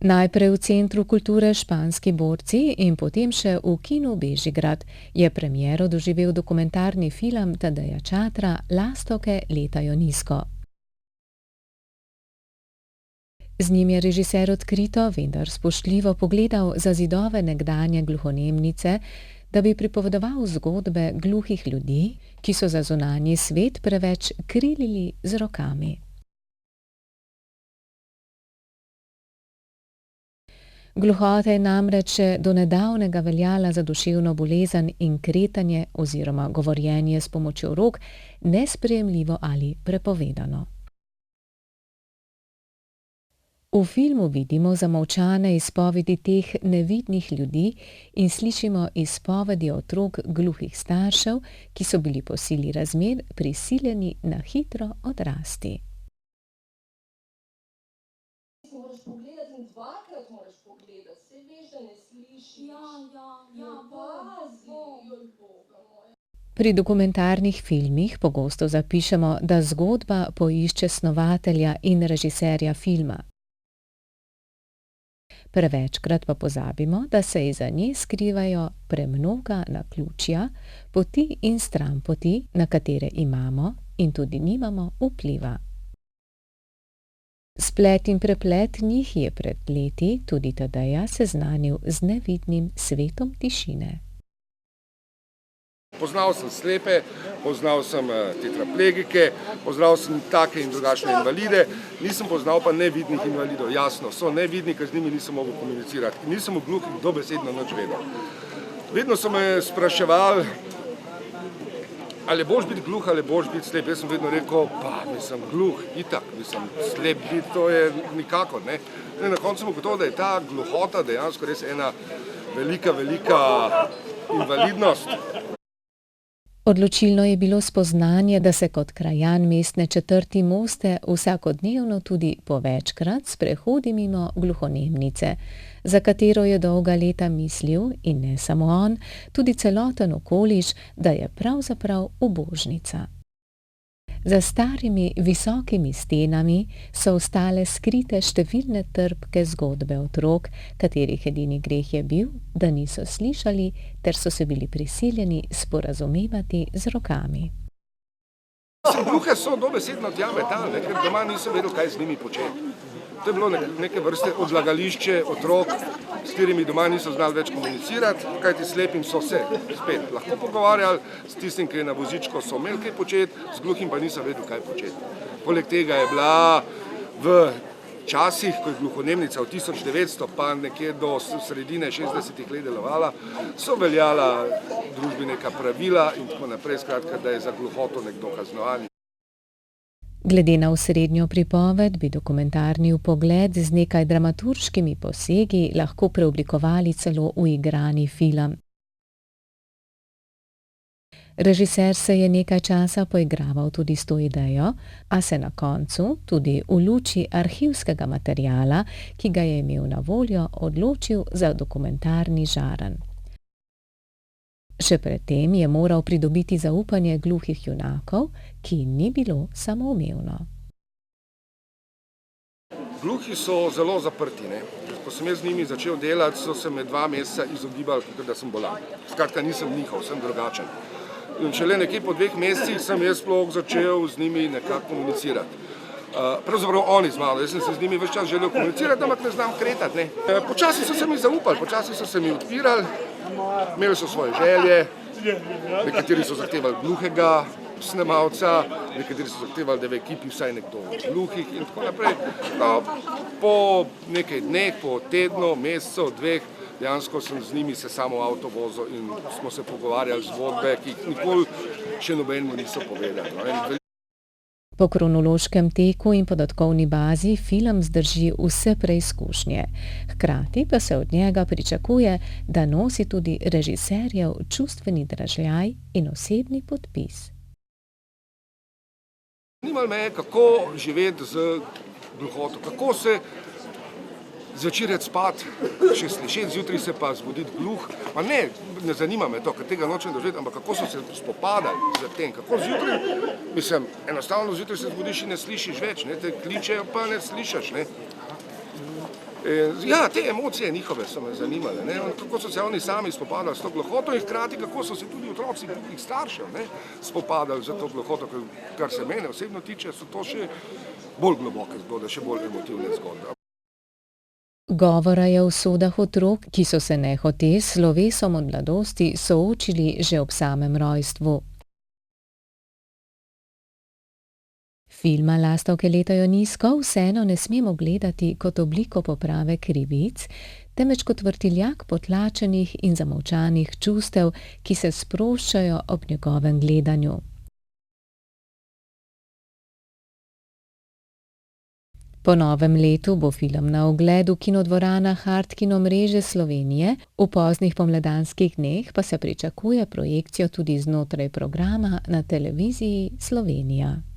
Najprej v Centru kulture Španski borci in potem še v Kinu Bežigrad je premiero doživel dokumentarni film Tadeja Čatra Lastovke letajo nizko. Z njim je režiser odkrito, vendar spoštljivo pogledal za zidove nekdanje gluhonemnice, da bi pripovedoval zgodbe gluhih ljudi, ki so za zunanji svet preveč krilili z rokami. Gluhota je namreč do nedavnega veljala za duševno bolezen in kretanje oziroma govorjenje s pomočjo rok nesprejemljivo ali prepovedano. V filmu vidimo zamolčane izpovedi teh nevidnih ljudi in slišimo izpovedi otrok gluhih staršev, ki so bili po sili razmer prisiljeni na hitro odrasti. Moraš pogledati in dvakrat moraš pogledati, saj veš, da ne slišiš. Pazi, Boga moja. Pri dokumentarnih filmih pogosto zapišemo, da zgodba poišče snovatelja in režiserja filma. Prevečkrat pa pozabimo, da se iza nje skrivajo premnoga naključja, poti in stranpoti, na katere imamo in tudi nimamo vpliva. Splet in preplet njih je pred leti tudi Tadeja seznanil z nevidnim svetom tišine. Poznal sem slepe, poznal sem tetraplegike, poznal sem take in drugačne invalide, nisem poznal pa nevidnih invalidov. Jasno, so nevidni, ker z njimi nisem mogel komunicirati. Nisem v gluhih dobesedno nič vedel. Vedno so me spraševali, ali boš biti gluh, ali boš biti slep. Jaz sem vedno rekel, nisem gluh, itak, nisem slep biti, to je nikakor, ne. Na koncu sem ugotovil, da je ta gluhota dejansko res ena velika invalidnost. Odločilno je bilo spoznanje, da se kot krajan mestne četrti Moste vsakodnevno tudi po večkrat sprehodi mimo gluhonemnice, za katero je dolga leta mislil, in ne samo on, tudi celoten okoliš, da je pravzaprav ubožnica. Za starimi, visokimi stenami so ostale skrite številne trpke zgodbe otrok, katerih edini greh je bil, da niso slišali, ter so se bili prisiljeni sporazumevati z rokami. Gluhe so dobesedno tja metali, ker doma nisem vedel, kaj z njimi početi. To je bilo neke vrste odlagališče otrok, s katerimi doma niso znali več komunicirati, kajti slepim so se spet lahko pogovarjali, s tistim, ki je na vozičku, so imeli kaj početi, z gluhim pa nisem vedel, kaj početi. Poleg tega je bila v časih, ko je gluhonemnica v 1900 pa nekje do sredine 60-ih let delovala, so veljala družbi neka pravila in tako naprej, skratka, da je za gluhoto nekdo kaznovan. Glede na osrednjo pripoved bi dokumentarni vpogled z nekaj dramaturškimi posegi lahko preoblikovali celo v igrani film. Režiser se je nekaj časa poigraval tudi s to idejo, a se na koncu, tudi v luči arhivskega materiala, ki ga je imel na voljo, odločil za dokumentarni žaren. Še predtem je moral pridobiti zaupanje gluhih junakov, ki ni bilo samoumevno. Gluhi so zelo zaprti, ne. Ko sem jaz z njimi začel delati, so se me 2 meseca izogibali, da sem bolan. Skratka, nisem njihov, sem drugačen. In šele nekje po 2 mesecih sem jaz sploh začel z njimi nekako komunicirati. Pravzaprav oni z mano, jaz sem se z njimi ves čas želel komunicirati, ampak ne znam kretati, ne. Počasi so se mi zaupali, počasi so se mi odpirali, imeli so svoje želje, nekateri so zahtevali gluhega snemalca, nekateri so zahtevali, da je v ekipi vsaj nekdo gluhih in tako naprej. No, po nekaj dneh, po tednu, mesecu, 2, dejansko sem z njimi se samo v avto vozil in smo se pogovarjali zgodbe, ki jih nikoli še nobenemu niso povedali. Po kronološkem teku in podatkovni bazi film zdrži vse preizkušnje. Hkrati pa se od njega pričakuje, da nosi tudi režiserjev čustveni dražljaj in osebni podpis. Zanimalo me je, kako živeti z gluhoto, kako se zvečer spati, še slišeti, zjutraj se pa zbuditi gluh. Pa ne zanima me to, ker tega nočem doživeti, ampak kako so se spopadali z tem, kako zjutraj, enostavno zjutraj se zbudiš in ne slišiš več, ne, te kličejo pa ne slišiš, ne. Ja, te emocije njihove so me zanimale, ne? Kako so se oni sami spopadali s to gluhoto in hkrati kako so se tudi otroci drugih staršev, ne, spopadali za to gluhoto, kar se mene osebno tiče, so to še bolj globoke zgodbe, še bolj emotivne zgodbe. Govora je o usodah otrok, ki so se nehote s slovesom od mladosti soočili že ob samem rojstvu. Filma Lastovke letajo nizko vseeno ne smemo gledati kot obliko poprave krivic, temveč kot vrtiljak potlačenih in zamolčanih čustev, ki se sproščajo ob njegovem gledanju. Po novem letu bo film na ogled v kinodvoranah Art Kino mreže Slovenije, v poznih pomladanskih dneh pa se pričakuje projekcijo tudi znotraj programa na televiziji Slovenija.